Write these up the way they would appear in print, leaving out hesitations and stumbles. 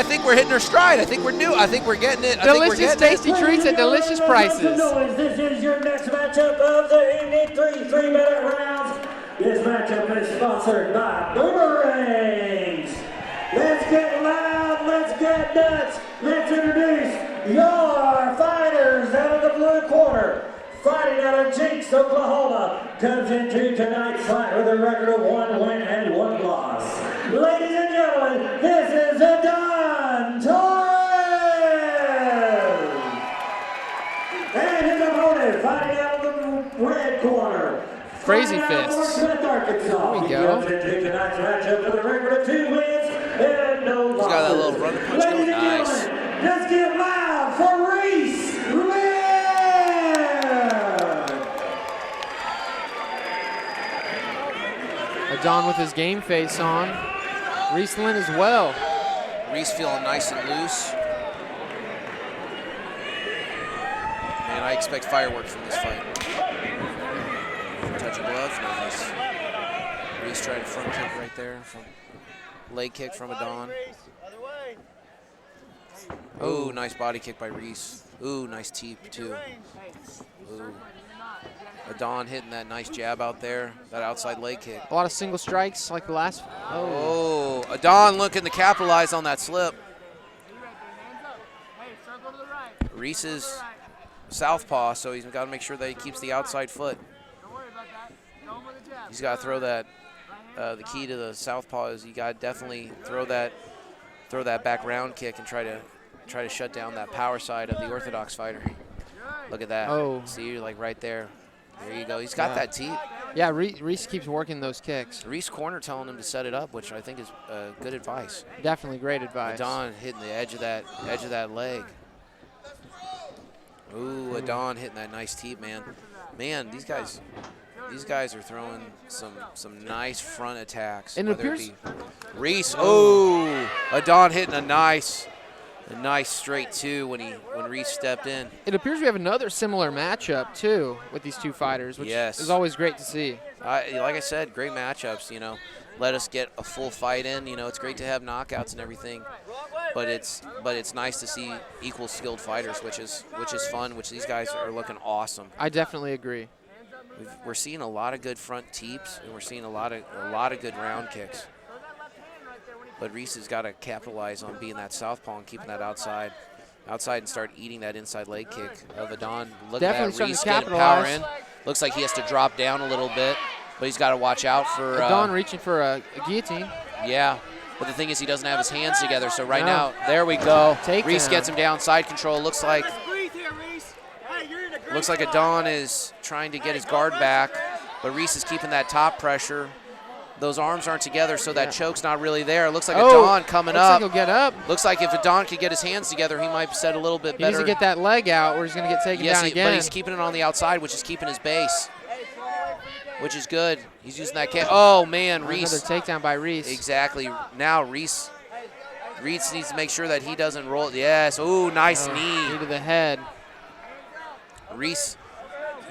I think we're hitting our stride. I think we're new. I think we're getting it. Delicious, tasty treats at delicious prices. This is your next matchup of the evening. 3-minute rounds. This matchup is sponsored by Boomerangs. Let's get loud. Let's get nuts. Let's introduce your fighters out of the blue corner. Fighting out of Jinx, Oklahoma, comes into tonight's fight with a record of 1 win and 1 loss. Ladies and gentlemen, this is Adan Torres! And his opponent fighting out of the red corner. Crazy fists. There we go. Into tonight's matchup with a record of 2 wins and no losses. He's got that little running punch going. Nice. Let's get loud for Reese, Lynn! Adan with his game face on. Reese Lynn as well. Reese feeling nice and loose. Man, I expect fireworks from this fight. Touch of gloves, nice. Reese tried a front kick right there. Leg kick from Adan. Ooh, nice body kick by Reese. Ooh, nice teep too. Ooh. Adan hitting that nice jab out there, that outside leg kick. A lot of single strikes like the last. Oh, Adan looking to capitalize on that slip. Reese's southpaw, so he's got to make sure that he keeps the outside foot. He's got to throw that. The key to the southpaw is you got to definitely throw that back round kick and try to shut down that power side of the orthodox fighter. Look at that. Oh. See, like right there. There you go. He's got that teep. Yeah, Reese keeps working those kicks. Reese corner telling him to set it up, which I think is good advice. Definitely great advice. Adan hitting the edge of that leg. Ooh, Adan hitting that nice teep, man. Man, these guys are throwing some nice front attacks. And it appears Reese. Oh, Adan hitting a nice straight two when Reese stepped in. It appears we have another similar matchup too with these two fighters, which is always great to see. Like I said, great matchups. You know, let us get a full fight in. You know, it's great to have knockouts and everything, but it's nice to see equal skilled fighters, which is fun. Which these guys are looking awesome. I definitely agree. We're seeing a lot of good front teeps, and we're seeing a lot of good round kicks. But Reese has got to capitalize on being that southpaw and keeping that outside and start eating that inside leg kick of Adan. Look at that, Reese getting power in. Looks like he has to drop down a little bit, but he's got to watch out for Adan reaching for a guillotine. Yeah, but the thing is he doesn't have his hands together, so right now, there we go. Reese gets him down, side control. Looks like Adan is trying to get his guard back, but Reese is keeping that top pressure. Those arms aren't together, so that choke's not really there. Looks like Adan coming up. Looks like he'll get up. Looks like if Adan could get his hands together, he might set a little bit better. He needs to get that leg out, or he's going to get taken down again. But he's keeping it on the outside, which is keeping his base, which is good. He's using that kick. Oh, man, Reese. Another takedown by Reese. Exactly. Now Reese needs to make sure that he doesn't roll it. Yes. Ooh, nice knee. Knee to the head. Reese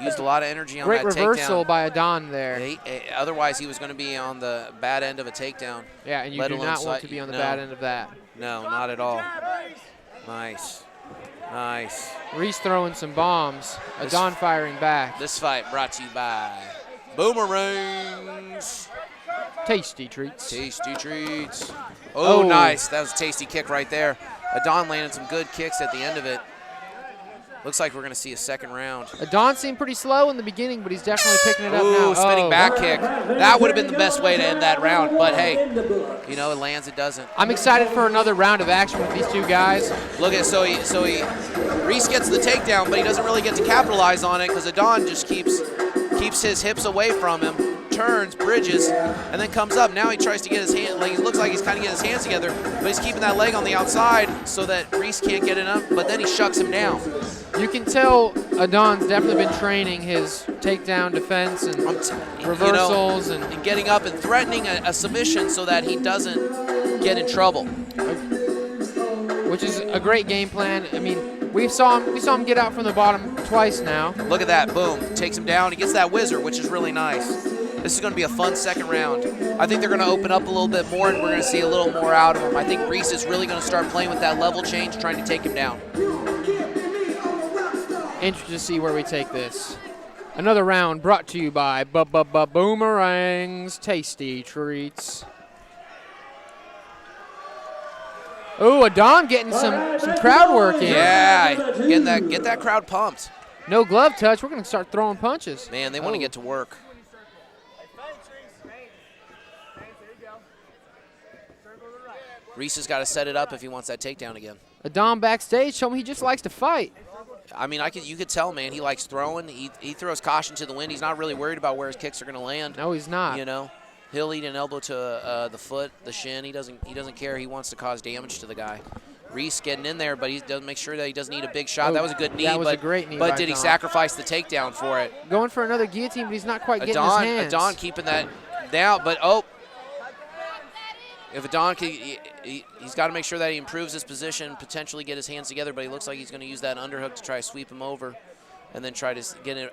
used a lot of energy on that takedown. Great reversal by Adan there. Otherwise, he was going to be on the bad end of a takedown. Yeah, and you do not want to be on the bad end of that. No, not at all. Nice. Nice. Reese throwing some bombs. Adan firing back. This fight brought to you by Boomerangs. Tasty treats. Tasty treats. Oh, nice. That was a tasty kick right there. Adan landed some good kicks at the end of it. Looks like we're going to see a second round. Adan seemed pretty slow in the beginning, but he's definitely picking it up now. Spinning back kick. That would have been the best way to end that round. But, hey, you know, it lands, it doesn't. I'm excited for another round of action with these two guys. Look at Reese gets the takedown, but he doesn't really get to capitalize on it because Adan just keeps his hips away from him, turns, bridges, and then comes up. Now he tries to get his hand, like, it looks like he's kind of getting his hands together, but he's keeping that leg on the outside so that Reese can't get it up, but then he shucks him down. You can tell Adan's definitely been training his takedown defense and reversals, and getting up and threatening a submission so that he doesn't get in trouble. Which is a great game plan. I mean, we saw him get out from the bottom twice now. Look at that, boom, takes him down. He gets that whizzer, which is really nice. This is going to be a fun second round. I think they're going to open up a little bit more, and we're going to see a little more out of him. I think Reese is really going to start playing with that level change, trying to take him down. Interested to see where we take this. Another round brought to you by Boomerangs Tasty Treats. Oh, Adan getting some crowd work in. Yeah, get that crowd pumped. No glove touch. We're going to start throwing punches. Man, they want to get to work. Reese has got to set it up if he wants that takedown again. Adan backstage told me he just likes to fight. I mean, you could tell, man. He likes throwing. He throws caution to the wind. He's not really worried about where his kicks are going to land. No, he's not. You know, he'll eat an elbow to the foot, the shin. He doesn't care. He wants to cause damage to the guy. Reese getting in there, but he doesn't make sure that he doesn't eat a big shot. That was a good knee. That was a great knee. But did he sacrifice the takedown for it? Going for another guillotine, but he's not quite getting his hands. Adan keeping that down, but if Adan can, he's got to make sure that he improves his position, potentially get his hands together, but he looks like he's going to use that underhook to try to sweep him over and then try to get it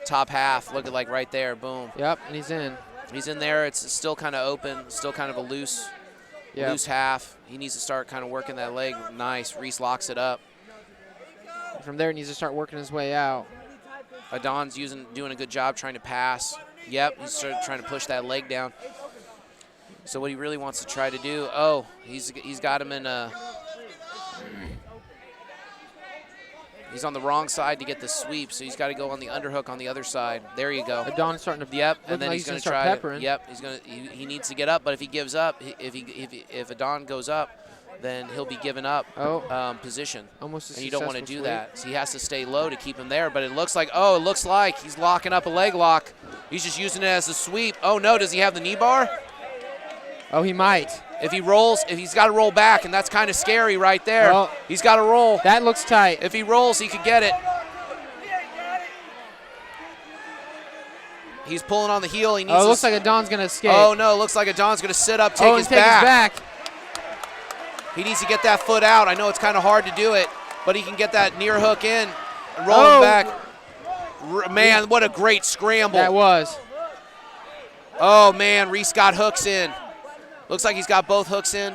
top half. Look at like right there, boom. Yep, and he's in. He's in there. It's still kind of open, still kind of a loose half. He needs to start kind of working that leg. Nice. Reese locks it up. From there, he needs to start working his way out. Adan's doing a good job trying to pass. Yep, he's trying to push that leg down. So what he really wants to try to do, he's got him in he's on the wrong side to get the sweep, so he's got to go on the underhook on the other side. There you go. Adan's starting to and then he's going to try peppering. Yep, he needs to get up, but if he gives up, if Adan goes up, then he'll be giving up position. Almost a and you don't want to do sweep. that. So he has to stay low to keep him there, but it looks like he's locking up a leg lock. He's just using it as a sweep. Oh no, does he have the knee bar? Oh, he might. If he's got to roll back, and that's kind of scary right there. Well, he's got to roll. That looks tight. If he rolls, he could get it. He's pulling on the heel. He needs it looks like Adan's going to escape. Oh, no, it looks like Adan's going to sit up, take his back. He needs to get that foot out. I know it's kind of hard to do it, but he can get that near hook in and roll him back. Man, what a great scramble. That was. Oh, man, Reese got hooks in. Looks like he's got both hooks in.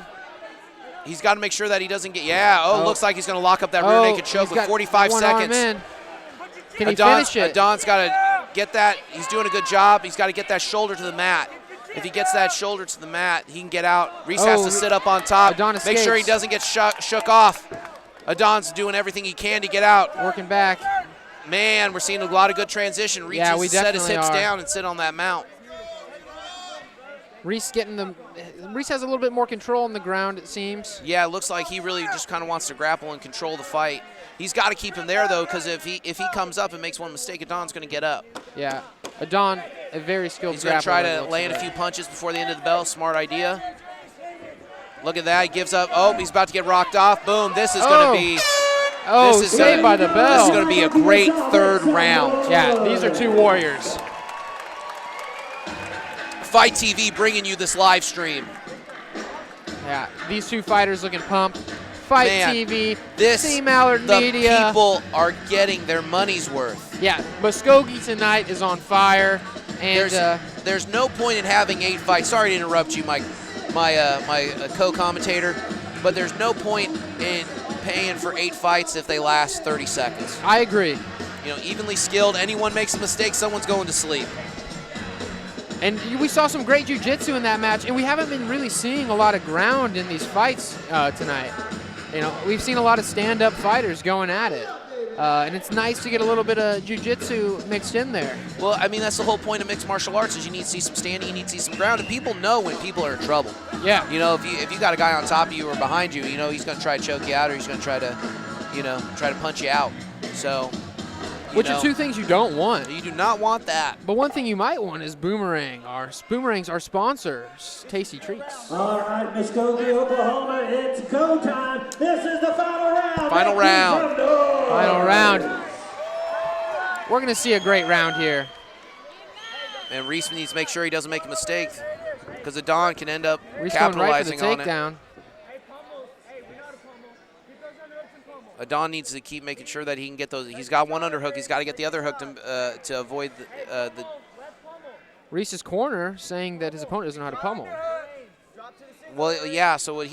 He's got to make sure that he doesn't get, looks like he's going to lock up that rear naked choke with 45 seconds. Can he finish it? Adan's got to get that. He's doing a good job. He's got to get that shoulder to the mat. If he gets that shoulder to the mat, he can get out. Reese has to sit up on top. Make sure he doesn't get shook off. Adan's doing everything he can to get out. Working back. Man, we're seeing a lot of good transition. Reese has to set his hips down and sit on that mount. Reese has a little bit more control on the ground, it seems. Yeah, it looks like he really just kind of wants to grapple and control the fight. He's got to keep him there, though, because if he comes up and makes one mistake, Adan's going to get up. Yeah, Adan, a very skilled grappler. He's going to try to land a few punches before the end of the bell. Smart idea. Look at that. He gives up. Oh, he's about to get rocked off. Boom. This is going to be... saved by the bell. This is going to be a great third round. Yeah, these are two warriors. Fight TV bringing you this live stream. Yeah, these two fighters looking pumped. Fight TV, C. Mallard Media. The people are getting their money's worth. Yeah, Muskogee tonight is on fire. And there's no point in having 8 fights. Sorry to interrupt you, my co-commentator, but there's no point in paying for 8 fights if they last 30 seconds. I agree. You know, evenly skilled. Anyone makes a mistake, someone's going to sleep. And we saw some great jiu-jitsu in that match, and we haven't been really seeing a lot of ground in these fights tonight. You know, we've seen a lot of stand-up fighters going at it, and it's nice to get a little bit of jiu-jitsu mixed in there. Well, I mean, that's the whole point of mixed martial arts is you need to see some standing, you need to see some ground, and people know when people are in trouble. Yeah. You know, if you got a guy on top of you or behind you, you know he's going to try to choke you out or he's going to try to punch you out. So. Which are two things you don't want. You do not want that. But one thing you might want is Boomerangs, our sponsors, Tasty Treats. All right, Muskogee, Oklahoma, it's go time. This is the final round. Final round. We're going to see a great round here. And Reese needs to make sure he doesn't make a mistake because Adan can end up Reese capitalizing going right for the on takedown. Adan needs to keep making sure that he can get those. He's got one underhook. He's got to get the other hook to avoid the Reese's corner saying that his opponent doesn't know how to pummel. Well, yeah, so what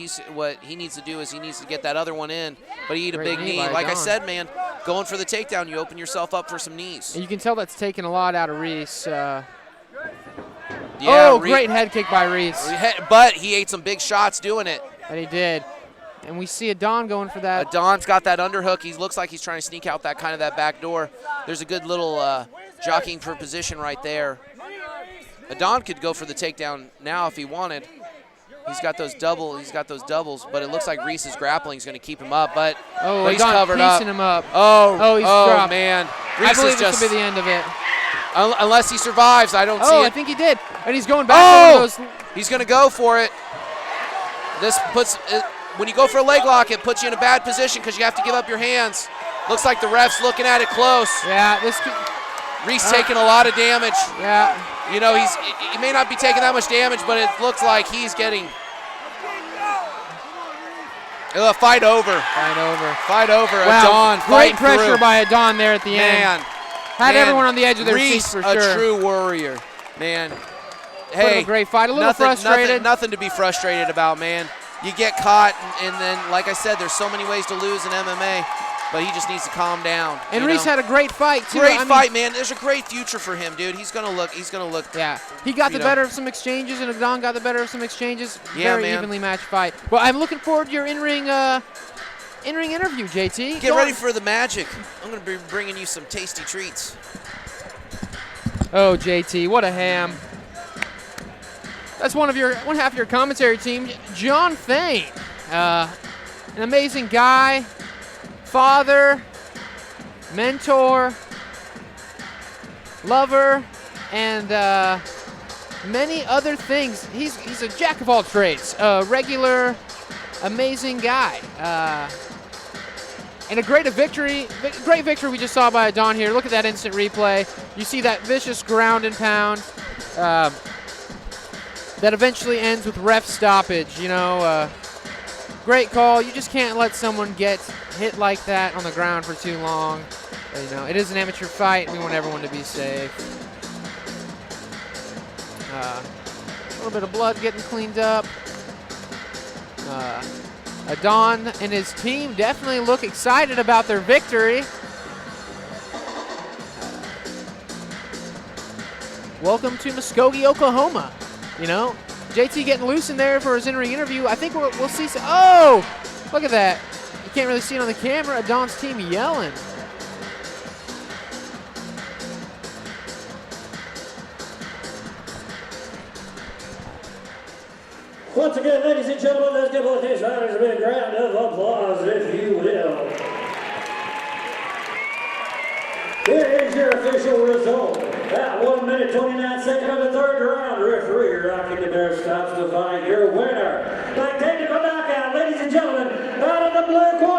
he needs to do is he needs to get that other one in, but he eat a Great big knee knee. by Like I Adan. said, man, going for the takedown, you open yourself up for some knees. And you can tell that's taken a lot out of Reese. Yeah, Oh, great head kick by Reese. But he ate some big shots doing it. And he did. And we see Adan going for that. Adan's got that underhook. He looks like he's trying to sneak out that back door. There's a good little jockeying for position right there. Adan could go for the takedown now if he wanted. He's got those doubles, but it looks like Reese's grappling is going to keep him up. But he's Adan covered up. piecing him up. He's dropped. Man, I Reese believe is this just will be the end of it. Unless he survives, I don't see Oh, it. I think he did. And he's going back to one of those. He's going to go for it. This puts when you go for a leg lock, it puts you in a bad position because you have to give up your hands. Looks like the ref's looking at it close. Yeah, this could, Reese taking a lot of damage. yeah. You know, he may not be taking that much damage, but it looks like he's getting. Fight over. Fight over. Wow, Adan, great fighting pressure through. by Adan there at the end. Had everyone on the edge of their seats Reese, for sure. a true warrior, man. Put up Hey, a great fight. A little frustrated. Nothing to be frustrated about, man. You get caught, and then, like I said, there's so many ways to lose in MMA, but he just needs to calm down. And Reese had a great fight too. Great fight, man. There's a great future for him, dude. He's gonna look. Yeah, he got the better of some exchanges, and Adan got the better of some exchanges. Yeah, Very man. evenly matched fight. Well, I'm looking forward to your in-ring interview, JT. Get ready for the magic. I'm gonna be bringing you some tasty treats. Oh, JT, what a ham. That's one half of your commentary team, John Thane. An amazing guy, father, mentor, lover, and many other things. He's a jack of all trades. A regular, amazing guy. And a great victory we just saw by Adan here. Look at that instant replay. You see that vicious ground and pound that eventually ends with ref stoppage. You know, great call. You just can't let someone get hit like that on the ground for too long. You know, it is an amateur fight. We want everyone to be safe. A little bit of blood getting cleaned up. Adan and his team definitely look excited about their victory. Welcome to Muskogee, Oklahoma. You know, JT getting loose in there for his in-ring interview. I think we'll see some. Oh, look at that. You can't really see it on the camera. Adan's team yelling. Once again, ladies and gentlemen, let's give both these fighters a big round of applause, if you will. Here is your official result. At 1 minute 29 seconds of the third round, referee Rocky the Bear stops the fight. Your winner by technical knockout, ladies and gentlemen, out of the blue corner.